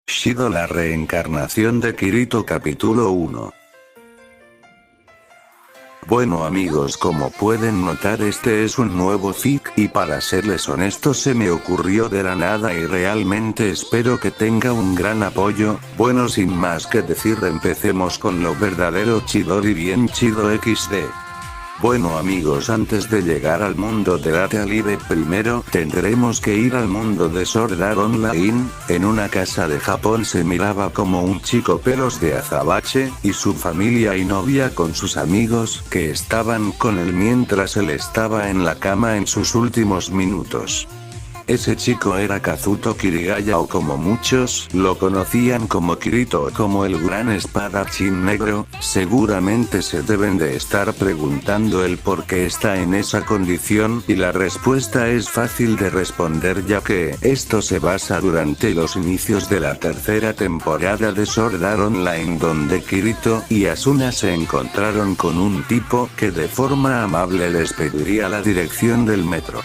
Shido, la reencarnación de Kirito, capítulo 1. Bueno amigos, como pueden notar, este es un nuevo fic, y para serles honesto se me ocurrió de la nada y realmente espero que tenga un gran apoyo. Bueno, sin más que decir, empecemos con lo verdadero Chidori bien chido XD. Bueno amigos, antes de llegar al mundo de Date Alive, primero tendremos que ir al mundo de Sword Art Online. En una casa de Japón se miraba como un chico pelos de azabache, y su familia y novia con sus amigos, que estaban con él mientras él estaba en la cama en sus últimos minutos. Ese chico era Kazuto Kirigaya, o como muchos lo conocían como Kirito, o como el gran espadachín negro. Seguramente se deben de estar preguntando el por qué está en esa condición, y la respuesta es fácil de responder, ya que esto se basa durante los inicios de la tercera temporada de Sword Art Online, donde Kirito y Asuna se encontraron con un tipo que de forma amable les pediría la dirección del metro.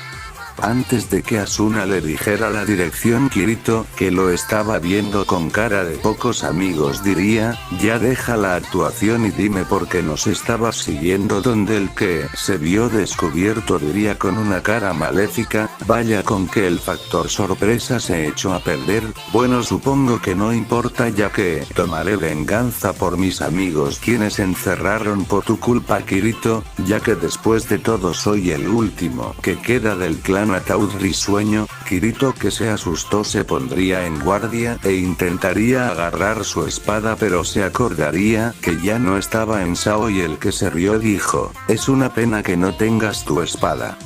Antes de que Asuna le dijera la dirección, Kirito, que lo estaba viendo con cara de pocos amigos, diría: ya deja la actuación y dime por qué nos estabas siguiendo, donde el que se vio descubierto diría con una cara maléfica: vaya con que el factor sorpresa se echó a perder. Bueno, supongo que no importa, ya que tomaré venganza por mis amigos quienes encerraron por tu culpa, Kirito, ya que después de todo soy el último que queda del clan Ataúd Risueño. Kirito, que se asustó, se pondría en guardia e intentaría agarrar su espada, pero se acordaría que ya no estaba en Sao, y el que se rió dijo: es una pena que no tengas tu espada.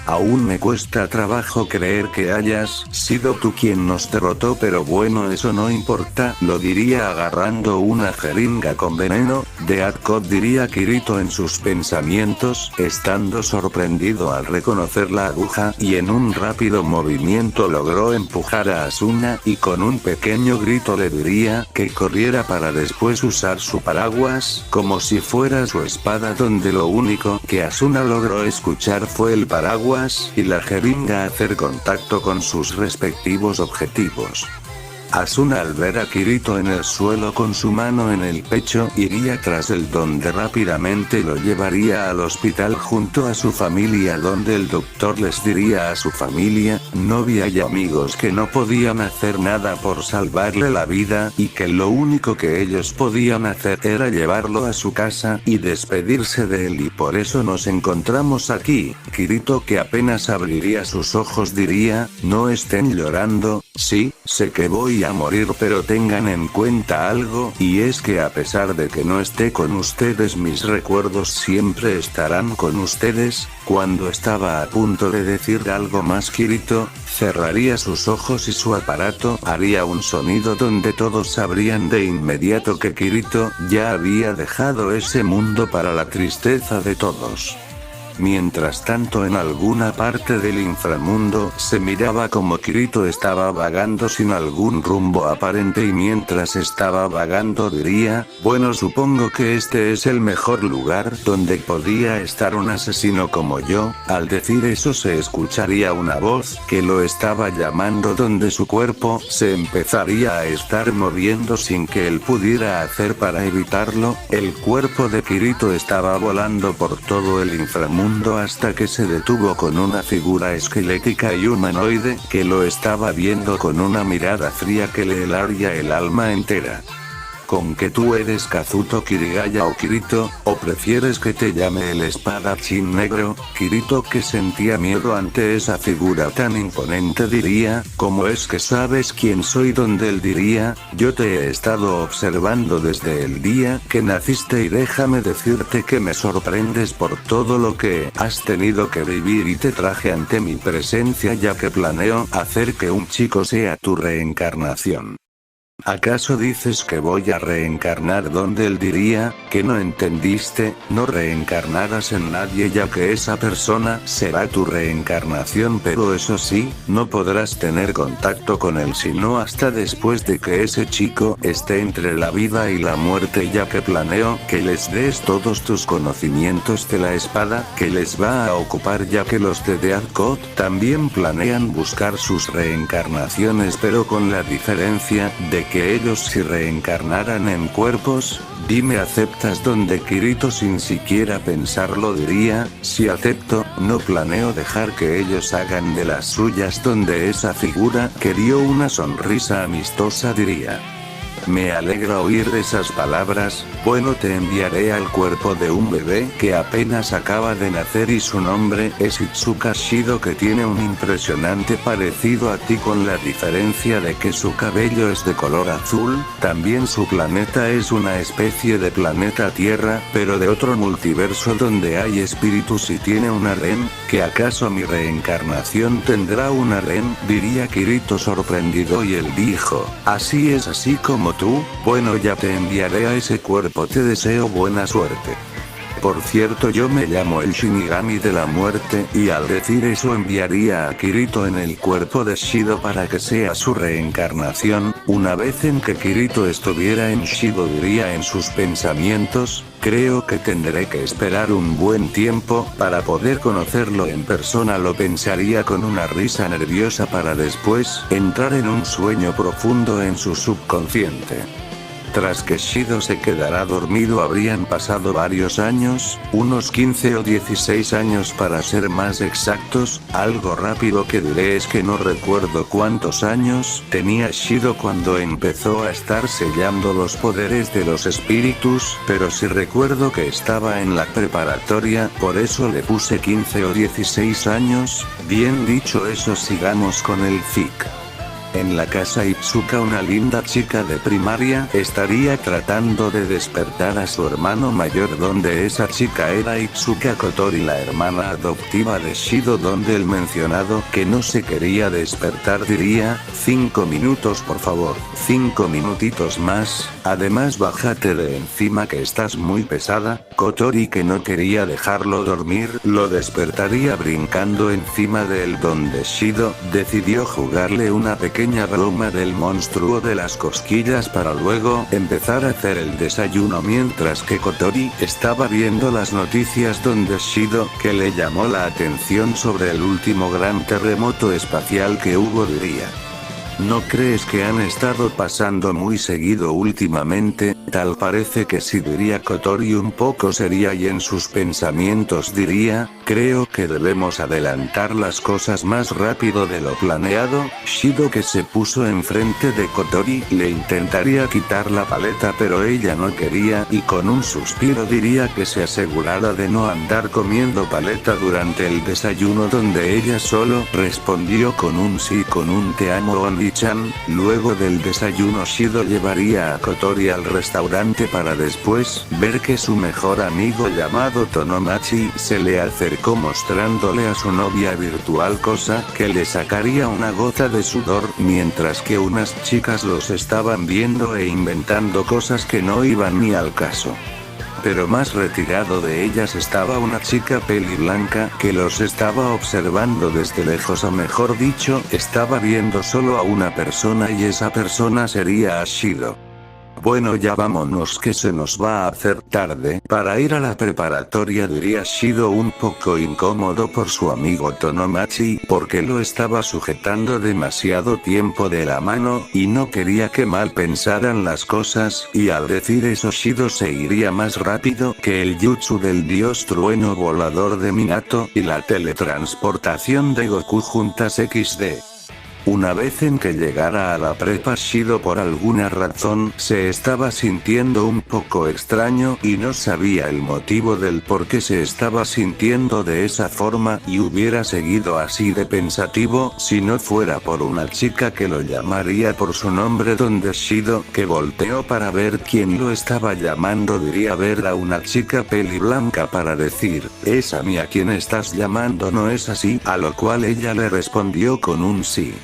Aún me cuesta trabajo creer que hayas sido tú quien nos derrotó, pero bueno, eso no importa, lo diría agarrando una jeringa con veneno. Death Code, diría Kirito en sus pensamientos, estando sorprendido al reconocer la aguja, y en un rápido movimiento logró empujar a Asuna, y con un pequeño grito le diría que corriera para después usar su paraguas como si fuera su espada, donde lo único que Asuna logró escuchar fue el paraguas y la jeringa hacer contacto con sus respectivos objetivos. Asuna, al ver a Kirito en el suelo con su mano en el pecho, iría tras él, donde rápidamente lo llevaría al hospital junto a su familia, donde el doctor les diría a su familia, novia y amigos que no podían hacer nada por salvarle la vida, y que lo único que ellos podían hacer era llevarlo a su casa y despedirse de él, y por eso nos encontramos aquí. Kirito, que apenas abriría sus ojos, diría: no estén llorando, sí, sé que voy a morir, pero tengan en cuenta algo, y es que a pesar de que no esté con ustedes, mis recuerdos siempre estarán con ustedes. Cuando estaba a punto de decir algo más, Kirito cerraría sus ojos y su aparato haría un sonido donde todos sabrían de inmediato que Kirito ya había dejado ese mundo para la tristeza de todos. Mientras tanto, en alguna parte del inframundo se miraba como Kirito estaba vagando sin algún rumbo aparente, y mientras estaba vagando diría: bueno, supongo que este es el mejor lugar donde podía estar un asesino como yo. Al decir eso se escucharía una voz que lo estaba llamando, donde su cuerpo se empezaría a estar moviendo sin que él pudiera hacer para evitarlo. El cuerpo de Kirito estaba volando por todo el inframundo hasta que se detuvo con una figura esquelética y humanoide que lo estaba viendo con una mirada fría que le helaría el alma entera. ¿Con que tú eres Kazuto Kirigaya o Kirito, o prefieres que te llame el espadachín negro? Kirito, que sentía miedo ante esa figura tan imponente, diría: ¿cómo es que sabes quién soy? Donde él diría: yo te he estado observando desde el día que naciste, y déjame decirte que me sorprendes por todo lo que has tenido que vivir, y te traje ante mi presencia ya que planeo hacer que un chico sea tu reencarnación. ¿Acaso dices que voy a reencarnar? Donde él diría: que no entendiste, no reencarnarás en nadie, ya que esa persona será tu reencarnación, pero eso sí, no podrás tener contacto con él sino hasta después de que ese chico esté entre la vida y la muerte, ya que planeo que les des todos tus conocimientos de la espada, que les va a ocupar, ya que los de Death Code también planean buscar sus reencarnaciones, pero con la diferencia de que que ellos si reencarnaran en cuerpos, dime ¿aceptas? Donde Kirito sin siquiera pensarlo diría, sí acepto, no planeo dejar que ellos hagan de las suyas. Donde esa figura que dio una sonrisa amistosa diría. Me alegra oír esas palabras, bueno te enviaré al cuerpo de un bebé que apenas acaba de nacer y su nombre es Itsuka Shido, que tiene un impresionante parecido a ti con la diferencia de que su cabello es de color azul, también su planeta es una especie de planeta Tierra, pero de otro multiverso donde hay espíritus y tiene un harem, ¿que acaso mi reencarnación tendrá un harem? Diría Kirito sorprendido y él dijo, así es así como tú, bueno ya te enviaré a ese cuerpo, te deseo buena suerte. Por cierto yo me llamo el Shinigami de la muerte, y al decir eso enviaría a Kirito en el cuerpo de Shido para que sea su reencarnación. Una vez en que Kirito estuviera en Shido diría en sus pensamientos, creo que tendré que esperar un buen tiempo para poder conocerlo en persona. Lo pensaría con una risa nerviosa para después entrar en un sueño profundo en su subconsciente. Tras que Shido se quedará dormido habrían pasado varios años, unos 15 o 16 años para ser más exactos. Algo rápido que diré es que no recuerdo cuántos años tenía Shido cuando empezó a estar sellando los poderes de los espíritus, pero sí recuerdo que estaba en la preparatoria, por eso le puse 15 o 16 años. Bien dicho eso, sigamos con el fic. En la casa Itsuka, una linda chica de primaria estaría tratando de despertar a su hermano mayor, donde esa chica era Itsuka Kotori, la hermana adoptiva de Shido, donde el mencionado que no se quería despertar diría, 5 minutos por favor, 5 minutitos más, además bájate de encima que estás muy pesada. Kotori, que no quería dejarlo dormir, lo despertaría brincando encima de él, donde Shido decidió jugarle una pequeña broma del monstruo de las cosquillas para luego empezar a hacer el desayuno, mientras que Kotori estaba viendo las noticias, donde Shido, que le llamó la atención sobre el último gran terremoto espacial que hubo, diría. ¿No crees que han estado pasando muy seguido últimamente? Tal parece que sí, diría Kotori un poco seria, y en sus pensamientos diría, creo que debemos adelantar las cosas más rápido de lo planeado. Shido, que se puso enfrente de Kotori, le intentaría quitar la paleta pero ella no quería, y con un suspiro diría que se asegurara de no andar comiendo paleta durante el desayuno, donde ella solo respondió con un sí, con un te amo Oni-chan. Luego del desayuno Shido llevaría a Kotori al restaurante para después ver que su mejor amigo llamado Tonomachi se le acercó mostrándole a su novia virtual, cosa que le sacaría una gota de sudor, mientras que unas chicas los estaban viendo e inventando cosas que no iban ni al caso. Pero más retirado de ellas estaba una chica peli blanca que los estaba observando desde lejos, o mejor dicho, estaba viendo solo a una persona, y esa persona sería a Shido. Bueno ya vámonos que se nos va a hacer tarde para ir a la preparatoria, diría Shido un poco incómodo por su amigo Tonomachi, porque lo estaba sujetando demasiado tiempo de la mano, y no quería que mal pensaran las cosas, y al decir eso Shido se iría más rápido que el jutsu del dios trueno volador de Minato y la teletransportación de Goku juntas XD. Una vez en que llegara a la prepa, Shido por alguna razón se estaba sintiendo un poco extraño y no sabía el motivo del por qué se estaba sintiendo de esa forma, y hubiera seguido así de pensativo si no fuera por una chica que lo llamaría por su nombre, donde Shido, que volteó para ver quién lo estaba llamando, diría ver a una chica peli blanca para decir, es a mí a quien estás llamando, ¿no es así? A lo cual ella le respondió con un sí.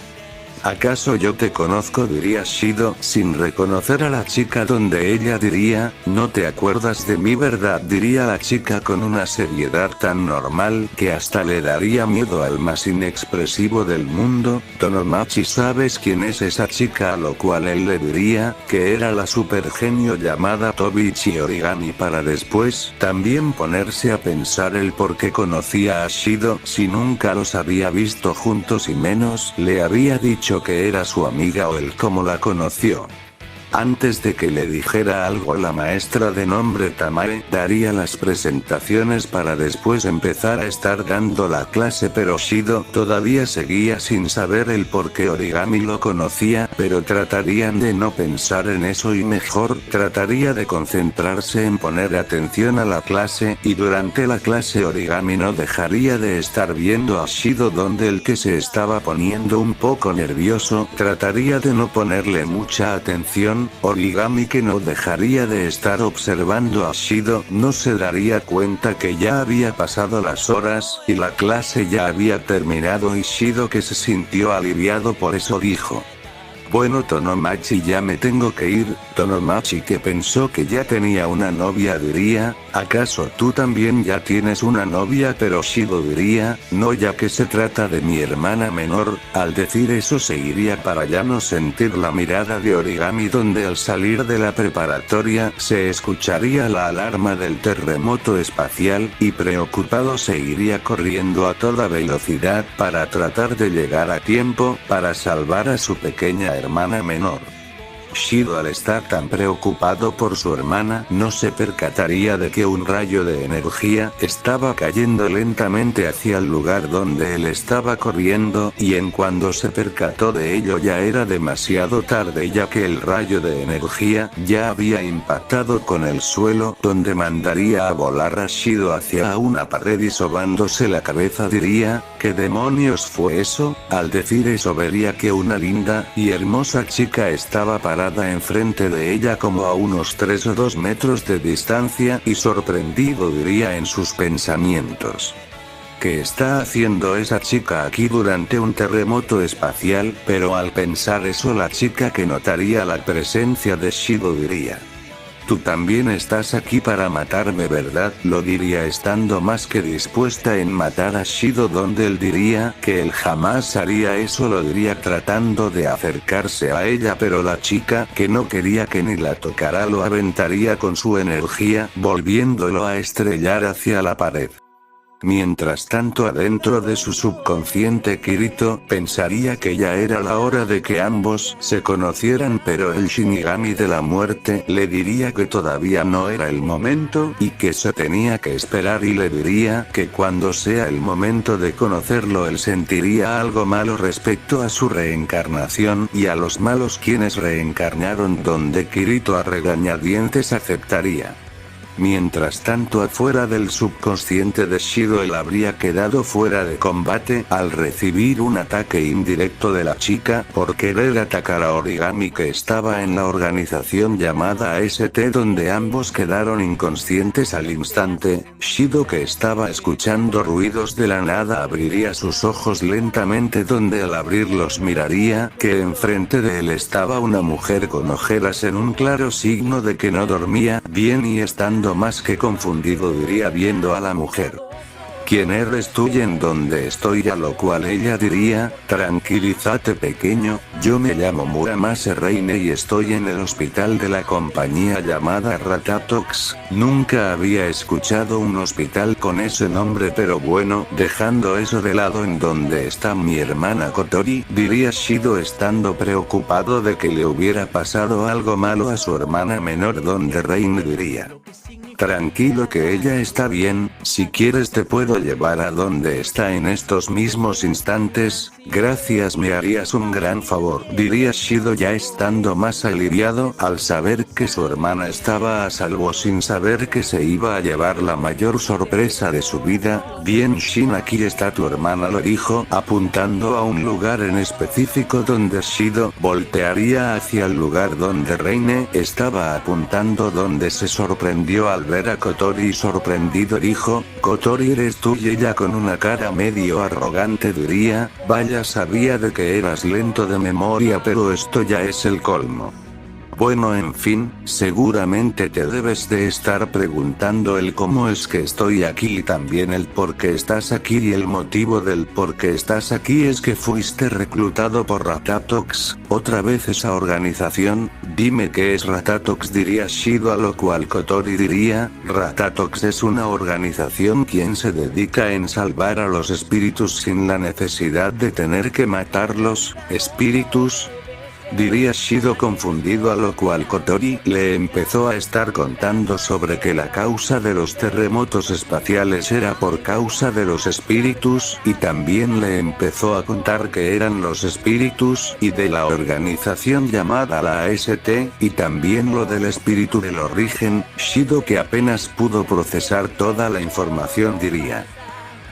¿Acaso yo te conozco? Diría Shido, sin reconocer a la chica, donde ella diría, no te acuerdas de mí ¿verdad? Diría la chica con una seriedad tan normal que hasta le daría miedo al más inexpresivo del mundo. Tonomachi, ¿sabes quién es esa chica? A lo cual él le diría, que era la super genio llamada Tobichi Origami, para después también ponerse a pensar el por qué conocía a Shido si nunca los había visto juntos, y menos le había dicho que era su amiga o el cómo la conoció. Antes de que le dijera algo la maestra de nombre Tamae daría las presentaciones para después empezar a estar dando la clase, pero Shido todavía seguía sin saber el por qué Origami lo conocía, pero tratarían de no pensar en eso y mejor trataría de concentrarse en poner atención a la clase, y durante la clase Origami no dejaría de estar viendo a Shido, donde el que se estaba poniendo un poco nervioso trataría de no ponerle mucha atención. Origami, que no dejaría de estar observando a Shido, no se daría cuenta que ya había pasado las horas, y la clase ya había terminado, y Shido, que se sintió aliviado por eso, dijo: bueno, Tonomachi, ya me tengo que ir. Tonomachi, que pensó que ya tenía una novia, diría: ¿acaso tú también ya tienes una novia? Pero Shido diría: no, ya que se trata de mi hermana menor. Al decir eso se iría para ya no sentir la mirada de Origami, donde al salir de la preparatoria se escucharía la alarma del terremoto espacial, y preocupado se iría corriendo a toda velocidad para tratar de llegar a tiempo para salvar a su pequeña hermana menor. Shido, al estar tan preocupado por su hermana, no se percataría de que un rayo de energía estaba cayendo lentamente hacia el lugar donde él estaba corriendo, y en cuando se percató de ello ya era demasiado tarde, ya que el rayo de energía ya había impactado con el suelo, donde mandaría a volar a Shido hacia una pared, y sobándose la cabeza diría: ¿qué demonios fue eso? Al decir eso vería que una linda y hermosa chica estaba parada enfrente de ella como a unos 3 o 2 metros de distancia, y sorprendido diría en sus pensamientos: ¿qué está haciendo esa chica aquí durante un terremoto espacial? Pero al pensar eso la chica, que notaría la presencia de Shido, diría: tú también estás aquí para matarme, ¿verdad? Lo diría estando más que dispuesta en matar a Shido, donde él diría que él jamás haría eso, lo diría tratando de acercarse a ella, pero la chica, que no quería que ni la tocara, lo aventaría con su energía, volviéndolo a estrellar hacia la pared. Mientras tanto, adentro de su subconsciente, Kirito pensaría que ya era la hora de que ambos se conocieran, pero el Shinigami de la muerte le diría que todavía no era el momento, y que se tenía que esperar, y le diría que cuando sea el momento de conocerlo él sentiría algo malo respecto a su reencarnación y a los malos quienes reencarnaron, donde Kirito a regañadientes aceptaría. Mientras tanto, afuera del subconsciente de Shido, él habría quedado fuera de combate al recibir un ataque indirecto de la chica por querer atacar a Origami, que estaba en la organización llamada AST, donde ambos quedaron inconscientes al instante. Shido, que estaba escuchando ruidos de la nada, abriría sus ojos lentamente, donde al abrirlos miraría que enfrente de él estaba una mujer con ojeras, en un claro signo de que no dormía bien, y estando más que confundido diría viendo a la mujer: ¿quién eres tú y en dónde estoy? A lo cual ella diría: tranquilízate, pequeño, yo me llamo Muramasa Reine y estoy en el hospital de la compañía llamada Ratatox. Nunca había escuchado un hospital con ese nombre, pero bueno, dejando eso de lado, ¿en dónde está mi hermana Kotori?, diría Shido estando preocupado de que le hubiera pasado algo malo a su hermana menor, donde Reine diría: tranquilo, que ella está bien, si quieres te puedo llevar a donde está en estos mismos instantes. Gracias, me harías un gran favor, diría Shido, ya estando más aliviado al saber que su hermana estaba a salvo, sin saber que se iba a llevar la mayor sorpresa de su vida. Bien, Shin, aquí está tu hermana, lo dijo apuntando a un lugar en específico, donde Shido voltearía hacia el lugar donde Reine estaba apuntando, donde se sorprendió al ver a Kotori y sorprendido dijo: Kotori, ¿eres tú? Y ella con una cara medio arrogante diría: vaya, sabía de que eras lento de memoria, pero esto ya es el colmo. Bueno, en fin, seguramente te debes de estar preguntando el cómo es que estoy aquí y también el por qué estás aquí, y el motivo del por qué estás aquí es que fuiste reclutado por Ratatox, otra vez esa organización. Dime qué es Ratatox, diría Shido, a lo cual Kotori diría: Ratatox es una organización quien se dedica en salvar a los espíritus sin la necesidad de tener que matarlos. ¿Espíritus? diría Shido confundido, a lo cual Kotori le empezó a estar contando sobre que la causa de los terremotos espaciales era por causa de los espíritus, y también le empezó a contar que eran los espíritus y de la organización llamada la AST, y también lo del espíritu del origen. Shido, que apenas pudo procesar toda la información, diría: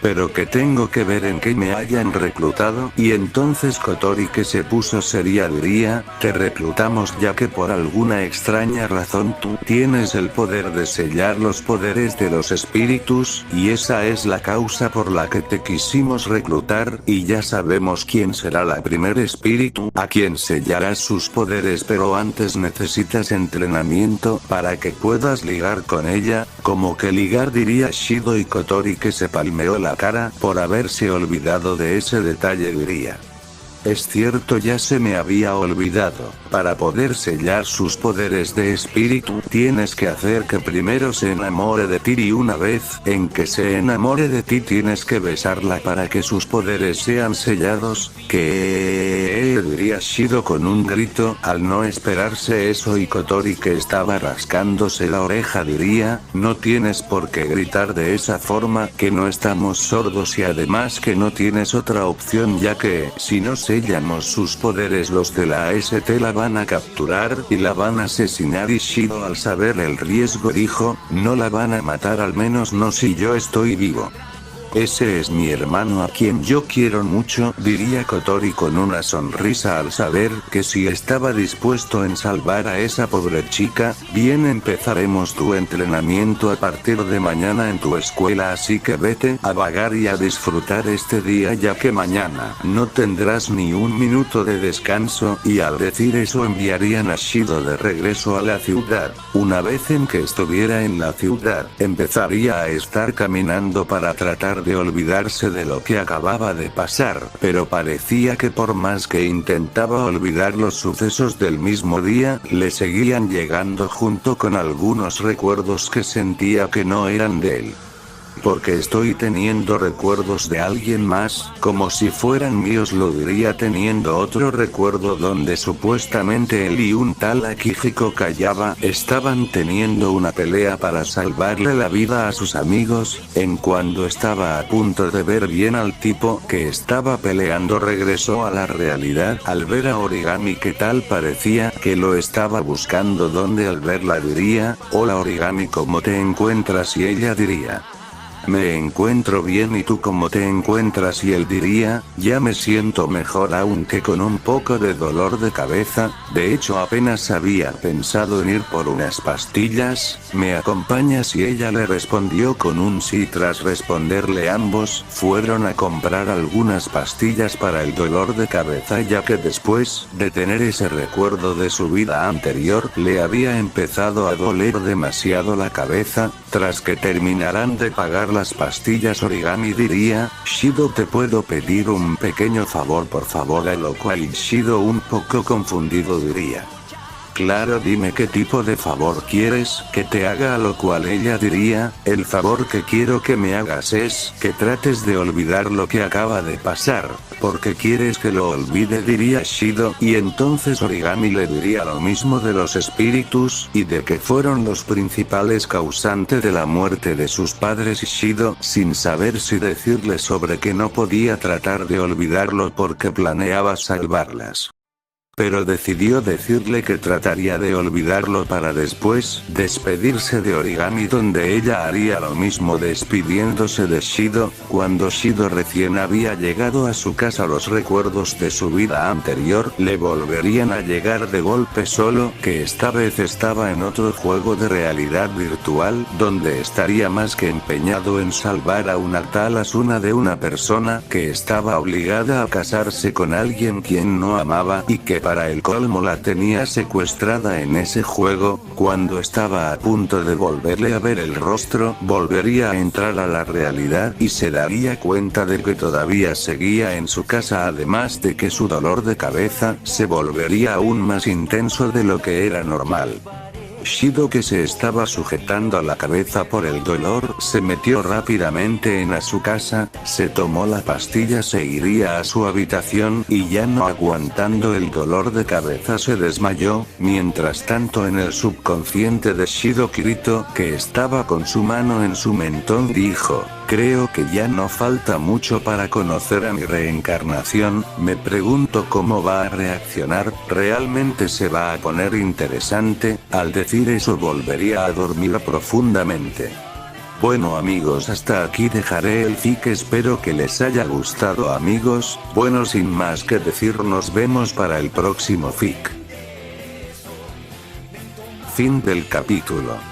pero que tengo que ver en que me hayan reclutado. Y entonces Kotori, que se puso seria, diría: te reclutamos ya que por alguna extraña razón tú tienes el poder de sellar los poderes de los espíritus, y esa es la causa por la que te quisimos reclutar, y ya sabemos quién será la primer espíritu a quien sellarás sus poderes, pero antes necesitas entrenamiento para que puedas ligar con ella. Como que ligar, diría Shido, y Kotori, que se palmeó la cara por haberse olvidado de ese detalle, diría: es cierto, ya se me había olvidado. Para poder sellar sus poderes de espíritu, tienes que hacer que primero se enamore de ti, y una vez en que se enamore de ti tienes que besarla para que sus poderes sean sellados. ¿Qué? Diría Shido con un grito, al no esperarse eso, y Kotori, que estaba rascándose la oreja, diría: no tienes por qué gritar de esa forma, que no estamos sordos, y además que no tienes otra opción, ya que, si no sellamos sus poderes, los de la AST la van a capturar y la van a asesinar. Y Shido, al saber el riesgo, dijo: no la van a matar, al menos no si yo estoy vivo. Ese es mi hermano a quien yo quiero mucho, diría Kotori con una sonrisa al saber que si estaba dispuesto en salvar a esa pobre chica. Bien, empezaremos tu entrenamiento a partir de mañana en tu escuela, así que vete a vagar y a disfrutar este día, ya que mañana no tendrás ni un minuto de descanso. Y al decir eso enviarían a Shido de regreso a la ciudad. Una vez en que estuviera en la ciudad, empezaría a estar caminando para tratar de olvidarse de lo que acababa de pasar, pero parecía que por más que intentaba olvidar los sucesos del mismo día, le seguían llegando junto con algunos recuerdos que sentía que no eran de él. Porque estoy teniendo recuerdos de alguien más, como si fueran míos, lo diría teniendo otro recuerdo donde supuestamente él y un tal Akihiko Kayaba estaban teniendo una pelea para salvarle la vida a sus amigos. En cuando estaba a punto de ver bien al tipo que estaba peleando, regresó a la realidad al ver a Origami, que tal parecía que lo estaba buscando, donde al verla diría: hola Origami, ¿cómo te encuentras? Y ella diría: me encuentro bien, ¿y tú cómo te encuentras? Y él diría: ya me siento mejor, aunque con un poco de dolor de cabeza. De hecho, apenas había pensado en ir por unas pastillas. ¿Me acompañas? Y ella le respondió con un sí. Tras responderle, ambos fueron a comprar algunas pastillas para el dolor de cabeza, ya que después de tener ese recuerdo de su vida anterior, le había empezado a doler demasiado la cabeza. Tras que terminarán de pagar las pastillas, Origami diría: Shido, ¿te puedo pedir un pequeño favor, por favor? A lo cual Shido, un poco confundido, diría: claro, dime qué tipo de favor quieres que te haga. A lo cual ella diría: el favor que quiero que me hagas es que trates de olvidar lo que acaba de pasar. ¿Porque quieres que lo olvide? Diría Shido, y entonces Origami le diría lo mismo de los espíritus, y de que fueron los principales causantes de la muerte de sus padres. Y Shido, sin saber si decirle sobre que no podía tratar de olvidarlo porque planeaba salvarlas, pero decidió decirle que trataría de olvidarlo para después despedirse de Origami, donde ella haría lo mismo despidiéndose de Shido. Cuando Shido recién había llegado a su casa, los recuerdos de su vida anterior le volverían a llegar de golpe, solo que esta vez estaba en otro juego de realidad virtual, donde estaría más que empeñado en salvar a una tal Asuna, de una persona que estaba obligada a casarse con alguien quien no amaba, y que para el colmo la tenía secuestrada en ese juego. Cuando estaba a punto de volverle a ver el rostro, volvería a entrar a la realidad y se daría cuenta de que todavía seguía en su casa, además de que su dolor de cabeza se volvería aún más intenso de lo que era normal. Shido, que se estaba sujetando a la cabeza por el dolor, se metió rápidamente en su casa, se tomó la pastilla, se iría a su habitación y ya no aguantando el dolor de cabeza se desmayó. Mientras tanto, en el subconsciente de Shido, Kirito, que estaba con su mano en su mentón, dijo: creo que ya no falta mucho para conocer a mi reencarnación. Me pregunto cómo va a reaccionar, ¿realmente se va a poner interesante? Al decir eso volvería a dormir profundamente. Bueno amigos, hasta aquí dejaré el fic, espero que les haya gustado amigos. Bueno, sin más que decir, nos vemos para el próximo fic. Fin del capítulo.